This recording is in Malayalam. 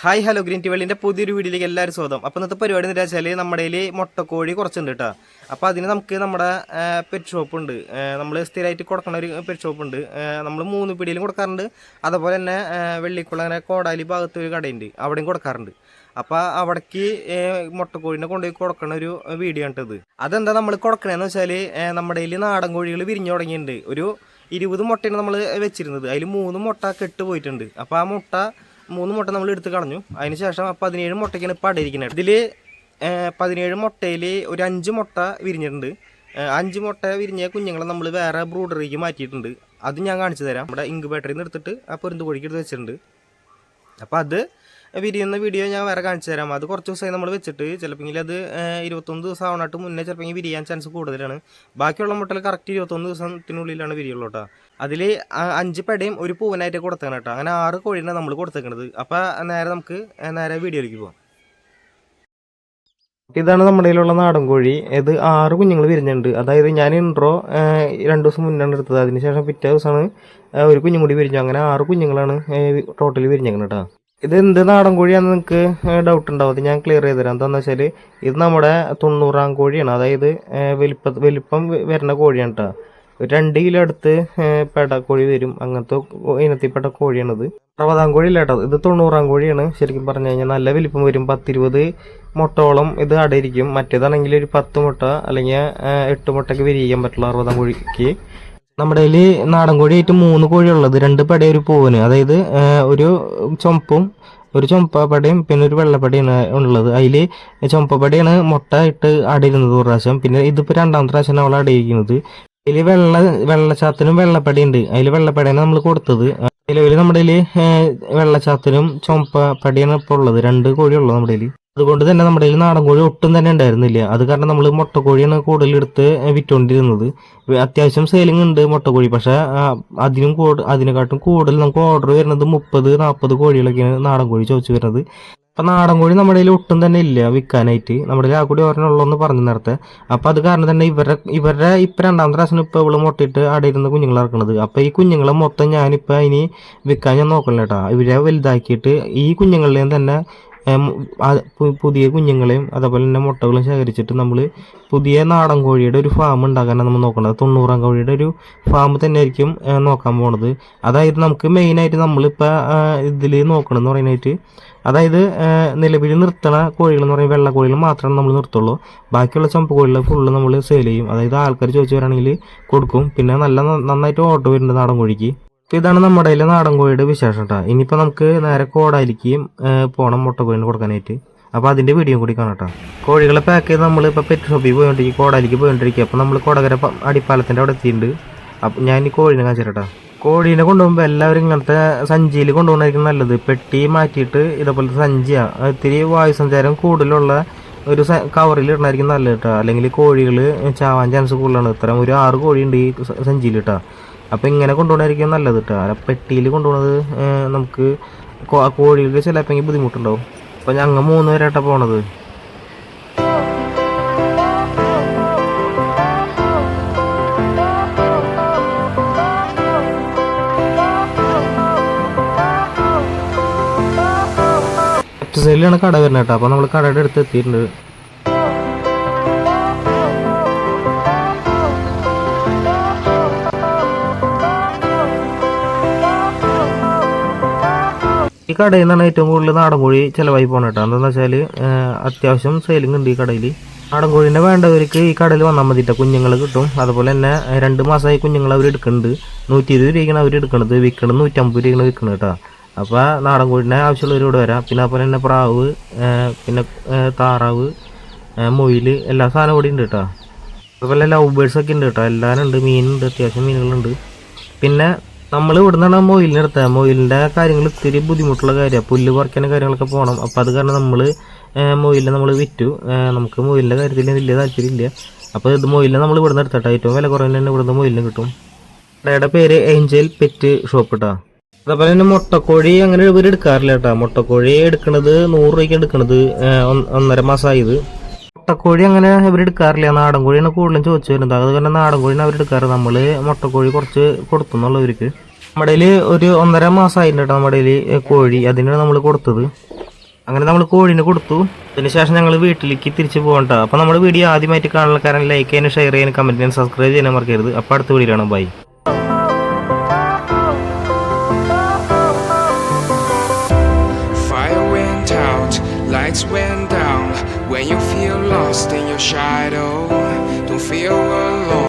ഹായ് ഹലോ ഗ്രീൻ ടി വെള്ളിൻ്റെ പുതിയൊരു വീഡിയോയിലേക്ക് എല്ലാവരും സ്വാഗതം. അപ്പോൾ ഇന്നത്തെ പരിപാടി എന്ന് വെച്ചാൽ നമ്മുടെ കയ്യിൽ മുട്ടക്കോഴി കുറച്ചുണ്ട് കേട്ടോ. അപ്പോൾ അതിന് നമുക്ക് നമ്മുടെ പെറ്റ് ഷോപ്പ് ഉണ്ട്, നമ്മൾ സ്ഥിരമായിട്ട് കൊടുക്കുന്ന ഒരു പെറ്റ് ഷോപ്പ് ഉണ്ട്. നമ്മൾ 3 പിടിയിലും കൊടുക്കാറുണ്ട്. അതുപോലെ തന്നെ വെള്ളിക്കുള അങ്ങനെ കോടാലി ഭാഗത്ത് ഒരു കടയുണ്ട്, അവിടെയും കൊടുക്കാറുണ്ട്. അപ്പോൾ അവിടേക്ക് മുട്ടക്കോഴിനെ കൊണ്ടുപോയി കൊടുക്കുന്ന ഒരു വീഡിയോ ആണിട്ടത്. അതെന്താ നമ്മൾ കൊടുക്കണമെന്ന് വെച്ചാൽ നമ്മുടെ കയ്യിൽ നാടൻ കോഴികൾ വിരിഞ്ഞു തുടങ്ങിയിട്ടുണ്ട്. ഒരു 20 മുട്ടയാണ് നമ്മൾ വെച്ചിരുന്നത്, അതിൽ 3 മുട്ട കെട്ട് പോയിട്ടുണ്ട്. അപ്പോൾ ആ 3 മുട്ട നമ്മൾ എടുത്ത് കളഞ്ഞു. അതിന് ശേഷം 17 മുട്ടയ്ക്കാണ് ഇപ്പോൾ അടയിരിക്കുന്നത്. ഇതിൽ 17 മുട്ടയിൽ ഒരു 5 മുട്ട വിരിഞ്ഞിട്ടുണ്ട്. 5 മുട്ട വിരിഞ്ഞ കുഞ്ഞുങ്ങളെ നമ്മൾ വേറെ ബ്രൂഡറിലേക്ക് മാറ്റിയിട്ടുണ്ട്. അത് ഞാൻ കാണിച്ചു തരാം. നമ്മുടെ ഇൻക്യുബേറ്ററിൽ നിന്ന് എടുത്തിട്ട് ആ പൊരുന്ത് കോഴിക്ക് എടുത്ത് വെച്ചിട്ടുണ്ട്. അപ്പോൾ അത് വിരിയുന്ന വീഡിയോ ഞാൻ വേറെ കാണിച്ചു തരാം. അത് കുറച്ച് ദിവസമായി നമ്മൾ വെച്ചിട്ട് ചിലപ്പോൾ അത് 21 ദിവസം ആവണായിട്ട് മുന്നേ ചിലപ്പോൾ വിരിയാൻ ചാൻസ് കൂടുതലാണ്. ബാക്കിയുള്ള മുട്ടൽ കറക്റ്റ് 21 ദിവസത്തിനുള്ളിലാണ് വിരിയുള്ളൂ കേട്ടോ. അതിൽ 5 പെടയും ഒരു പൂവനായിട്ട് കൊടുത്തേക്കണം കേട്ടോ. അങ്ങനെ 6 കോഴീനെ നമ്മൾ കൊടുത്തേക്കണത്. അപ്പോൾ നമുക്ക് നേരെ വീഡിയോയിലേക്ക് പോകാം. ഇതാണ് നമ്മുടെ കയ്യിലുള്ള നാടൻ കോഴി. ഇത് 6 കുഞ്ഞുങ്ങൾ വിരിഞ്ഞിട്ടുണ്ട്. അതായത് ഞാൻ ഇൻട്രോ 2 ദിവസം മുന്നാണ് എടുത്തത്. അതിനുശേഷം പിറ്റേ ദിവസമാണ് ഒരു കുഞ്ഞും കൂടി വിരിഞ്ഞു. അങ്ങനെ 6 കുഞ്ഞുങ്ങളാണ് ടോട്ടലി വിരിഞ്ഞേക്കുന്നത് കേട്ടോ. ഇത് എന്ത് നാടൻ കോഴിയാണെന്ന് നിങ്ങൾക്ക് ഡൗട്ട് ഉണ്ടാവും. അത് ഞാൻ ക്ലിയർ ചെയ്ത് തരാം. എന്താണെന്ന് വെച്ചാൽ ഇത് നമ്മുടെ 90-ാം കോഴിയാണ്. അതായത് വലിപ്പം വരുന്ന കോഴിയാണ് കേട്ടോ. 2 കിലോ അടുത്ത് കോഴി വരും. അങ്ങനത്തെ ഇനത്തിൽപ്പെട്ട കോഴിയാണിത്. 60-ാം കോഴി ഇല്ല കേട്ടോ, ഇത് 90-ാം കോഴിയാണ്. ശരിക്കും പറഞ്ഞു കഴിഞ്ഞാൽ നല്ല വലിപ്പം വരും. 10-20 മുട്ടോളം ഇത് അടയിരിക്കും. മറ്റേതാണെങ്കിൽ ഒരു 10 മുട്ട അല്ലെങ്കിൽ 8 മുട്ടയ്ക്ക് വിരിയിക്കാൻ പറ്റുള്ളൂ 60-ാം കോഴിക്ക്. നമ്മുടെ കയ്യിൽ നാടൻ കോഴിയായിട്ട് 3 കോഴിയുള്ളത്, 2 പട ഒരു പൂവന്. അതായത് ഒരു ചുമപ്പും ഒരു ചുമപ്പടയും പിന്നെ ഒരു വെള്ളപ്പടയാണ് ഉള്ളത്. അതിൽ ചുമപ്പടയാണ് മുട്ട ഇട്ട് അടയിരുന്നത് ഒരു പ്രാവശ്യം. പിന്നെ ഇതിപ്പോൾ 2ാമത്തെ പ്രാവശ്യമാണ് അവൾ അടയിരിക്കുന്നത്. അതിൽ വെള്ളച്ചാത്തനും വെള്ളപ്പടയുണ്ട്. അതിൽ വെള്ളപ്പടയാണ് നമ്മൾ കൊടുത്തത്. നിലവിൽ നമ്മുടെ കയ്യിൽ വെള്ളച്ചാത്തനും ചുമപ്പടയാണ് ഇപ്പോൾ ഉള്ളത്. 2 കോഴിയുള്ളത് നമ്മുടെ കയ്യിൽ. അതുകൊണ്ട് തന്നെ നമ്മുടെ കയ്യിൽ നാടൻ കോഴി ഒട്ടും തന്നെ ഉണ്ടായിരുന്നില്ല. അത് കാരണം നമ്മൾ മുട്ടക്കോഴിയാണ് കൂടുതൽ എടുത്ത് വിറ്റുകൊണ്ടിരുന്നത്. അത്യാവശ്യം സെയിലിംഗ് ഉണ്ട് മുട്ടക്കോഴി. പക്ഷേ അതിനെക്കാട്ടും കൂടുതൽ നമുക്ക് ഓർഡർ വരുന്നത് 30-40 കോഴികളൊക്കെയാണ് നാടൻ കോഴി ചോദിച്ചു വരുന്നത്. അപ്പം നാടൻ കോഴി നമ്മുടെ കയ്യിൽ ഒട്ടും തന്നെ ഇല്ല വിൽക്കാനായിട്ട്. നമ്മുടെ കയ്യിൽ ആ കൂടി ഒരെണ്ണുള്ളൂ പറഞ്ഞു നേരത്തെ. അപ്പോൾ അത് കാരണം തന്നെ ഇവരുടെ ഇപ്പം 2ാമത്തെ പ്രാവശ്യം ഇപ്പോൾ ഇവള് മുട്ടയിട്ട് അടയിരുന്ന കുഞ്ഞുങ്ങൾ ഇറക്കുന്നത്. അപ്പോൾ ഈ കുഞ്ഞുങ്ങളെ മൊത്തം ഞാനിപ്പോൾ ഇനി വിൽക്കാൻ ഞാൻ നോക്കണില്ല കേട്ടോ. ഇവരെ വലുതാക്കിയിട്ട് ഈ കുഞ്ഞുങ്ങളുടെയും തന്നെ പുതിയ കുഞ്ഞുങ്ങളെയും അതേപോലെ തന്നെ മുട്ടകളും ശേഖരിച്ചിട്ട് നമ്മൾ പുതിയ നാടൻ കോഴിയുടെ ഒരു ഫാം ഉണ്ടാക്കാനാണ് നമ്മൾ നോക്കുന്നത്. 90-ാം കോഴിയുടെ ഒരു ഫാം തന്നെ ആയിരിക്കും നോക്കാൻ പോണത്. അതായത് നമുക്ക് മെയിനായിട്ട് നമ്മളിപ്പോൾ ഇതിൽ നോക്കണമെന്ന് പറയാനായിട്ട്, അതായത് നിലവിൽ നിർത്തണ കോഴികൾ എന്ന് പറയുമ്പോൾ വെള്ള കോഴികൾ മാത്രമേ നമ്മൾ നിർത്തുള്ളൂ. ബാക്കിയുള്ള ചുമപ്പ് കോഴികളെ ഫുള്ള് നമ്മൾ സെയിൽ ചെയ്യും. അതായത് ആൾക്കാർ ചോദിച്ചു വരാണെങ്കിൽ കൊടുക്കും. പിന്നെ നന്നായിട്ട് ഓർഡർ വരുന്നുണ്ട് നാടൻ കോഴിക്ക്. അപ്പോൾ ഇതാണ് നമ്മുടെ കയ്യിലെ നാടൻ കോഴിയുടെ വിശേഷം കേട്ടോ. ഇനിയിപ്പോൾ നമുക്ക് നേരെ കോടാലിക്കും പോകണം മുട്ടക്കോഴിന് കൊടുക്കാനായിട്ട്. അപ്പോൾ അതിൻ്റെ വീഡിയോ കൂടി കാണാം കേട്ടോ. കോഴികളെ പാക്ക് ചെയ്ത് നമ്മളിപ്പോൾ പെറ്റ് ഷോപ്പിൽ പോയിക്കൊണ്ടിരിക്കും, കോടാലിക്ക് പോയിക്കൊണ്ടിരിക്കുക. അപ്പോൾ നമ്മൾ കൊടകര അടിപ്പാലത്തിൻ്റെ അവിടെ എത്തിയിട്ടുണ്ട്. അപ്പോൾ ഞാൻ ഈ കോഴിനെ കാണിച്ചു കേട്ടോ. കോഴീനെ കൊണ്ടുപോകുമ്പോൾ എല്ലാവരും ഇങ്ങനത്തെ സഞ്ചിയിൽ കൊണ്ടുപോകുന്നതായിരിക്കും നല്ലത്. പെട്ടി മാറ്റിയിട്ട് ഇതേപോലത്തെ സഞ്ചിയാണ് ഇത്തിരി വായുസഞ്ചാരം കൂടുതലുള്ള ഒരു കവറിൽ ഇടണമായിരിക്കും നല്ലത് കേട്ടോ. അല്ലെങ്കിൽ കോഴികൾ ചാവാൻ ചാൻസ് കൂടുതലാണ്. ഇത്തരം ഒരു 6 കോഴിയുണ്ട് ഈ സഞ്ചിയിൽ കേട്ടോ. അപ്പോൾ ഇങ്ങനെ കൊണ്ടുപോകണമായിരിക്കും നല്ലത് കേട്ടോ. പെട്ടിയിൽ കൊണ്ടുപോകുന്നത് നമുക്ക് കോഴികൾക്ക് ചിലപ്പോൾ ബുദ്ധിമുട്ടുണ്ടാവും. അപ്പോൾ ഞങ്ങൾ 3 പേരായിട്ടാണ് പോണത്. ലെഫ്റ്റ് സൈഡിലാണ് കട വരുന്നത് കേട്ടോ. അപ്പോൾ നമ്മൾ കടയുടെ അടുത്ത് എത്തിയിട്ടുണ്ട്. ഈ കടയിൽ നിന്നാണ് ഏറ്റവും കൂടുതൽ നാടൻ കോഴി ചിലവായി പോകണം കേട്ടോ. എന്താണെന്ന് വെച്ചാൽ അത്യാവശ്യം സെയിലിംഗ് ഉണ്ട് ഈ കടയിൽ. നാടൻ കോഴീനെ വേണ്ടവർക്ക് ഈ കടയിൽ വന്നാൽ മതി കേട്ടോ. കുഞ്ഞുങ്ങൾ കിട്ടും. അതുപോലെ തന്നെ 2 മാസമായി കുഞ്ഞുങ്ങൾ അവർ എടുക്കുന്നുണ്ട്. 120 രൂപയ്ക്കാണ് അവർ എടുക്കുന്നത്. വിൽക്കുന്നത് 150 രൂപയ്ക്കാണ് വിൽക്കുന്നത് കേട്ടോ. അപ്പോൾ നാടൻ കോഴീനെ ആവശ്യമുള്ളവർ ഇവിടെ വരാം. പിന്നെ അതുപോലെ തന്നെ പ്രാവ്, പിന്നെ താറാവ്, മൊയിൽ, എല്ലാ സാധനവും കൂടി ഉണ്ട് കേട്ടോ. അതുപോലെ ലവ് ബേർഡ്സൊക്കെ ഉണ്ട് കേട്ടോ. എല്ലാവരും ഉണ്ട്. മീനുണ്ട്, അത്യാവശ്യം മീനുകളുണ്ട്. പിന്നെ നമ്മൾ ഇവിടെ നിന്നാണ് മൊയിലിനെ എടുത്തത്. മൊയിലിൻ്റെ കാര്യങ്ങൾ ഇത്തിരി ബുദ്ധിമുട്ടുള്ള കാര്യമാണ്. പുല്ല് പറിക്കാനും കാര്യങ്ങളൊക്കെ പോകണം. അപ്പോൾ അത് കാരണം നമ്മൾ മൊയിലിനെ നമ്മൾ വിറ്റു. നമുക്ക് മൊയിലിൻ്റെ കാര്യത്തിൽ വലിയ താല്പര്യമില്ല. അപ്പോൾ ഇത് മൊയിലിനെ നമ്മൾ ഇവിടെ നിന്ന് എടുത്തിട്ട് ഏറ്റവും വില കുറവിന് തന്നെ ഇവിടുന്ന് മൊയിലിന് കിട്ടും. കടയുടെ പേര് ഏഞ്ചൽ പെറ്റ് ഷോപ്പ് കേട്ടോ. അതേപോലെ തന്നെ മുട്ടക്കോഴി അങ്ങനെ ഇവർ എടുക്കാറില്ല കേട്ടോ. മുട്ടക്കോഴി എടുക്കുന്നത് 100 രൂപയ്ക്ക് എടുക്കുന്നത് 1.5 മാസമായത്. മുട്ടക്കോഴി അങ്ങനെ ഇവരെടുക്കാറില്ല. നാടൻ കോഴിയാണ് കൂടുതലും ചോദിച്ചു വരുന്നത്. അത് കാരണം നാടൻ കോഴിയാണ് അവരെടുക്കാറ്. നമ്മൾ മുട്ടക്കോഴി കുറച്ച് കൊടുത്തുന്നുള്ളവർക്ക്. നമ്മുടെ ഒരു 1.5 മാസമായിട്ടുണ്ട് കേട്ടോ നമ്മുടെ കോഴി. അതിനാണ് നമ്മൾ കൊടുത്തത്. അങ്ങനെ നമ്മൾ കോഴീനെ കൊടുത്തു. അതിനുശേഷം ഞങ്ങൾ വീട്ടിലേക്ക് തിരിച്ചു പോകണ്ട. അപ്പോൾ നമ്മുടെ വീഡിയോ ആദ്യമായിട്ട് കാണുന്നക്കാരൻ ലൈക്ക് ചെയ്യാനും ഷെയർ ചെയ്യാനും കമൻറ്റ് ചെയ്യാനും സബ്സ്ക്രൈബ് ചെയ്യാനും മറക്കരുത്. അപ്പോൾ അടുത്ത വീഡിയോയാണ്. By. Lights went down when you feel lost in your shadow. Don't feel alone.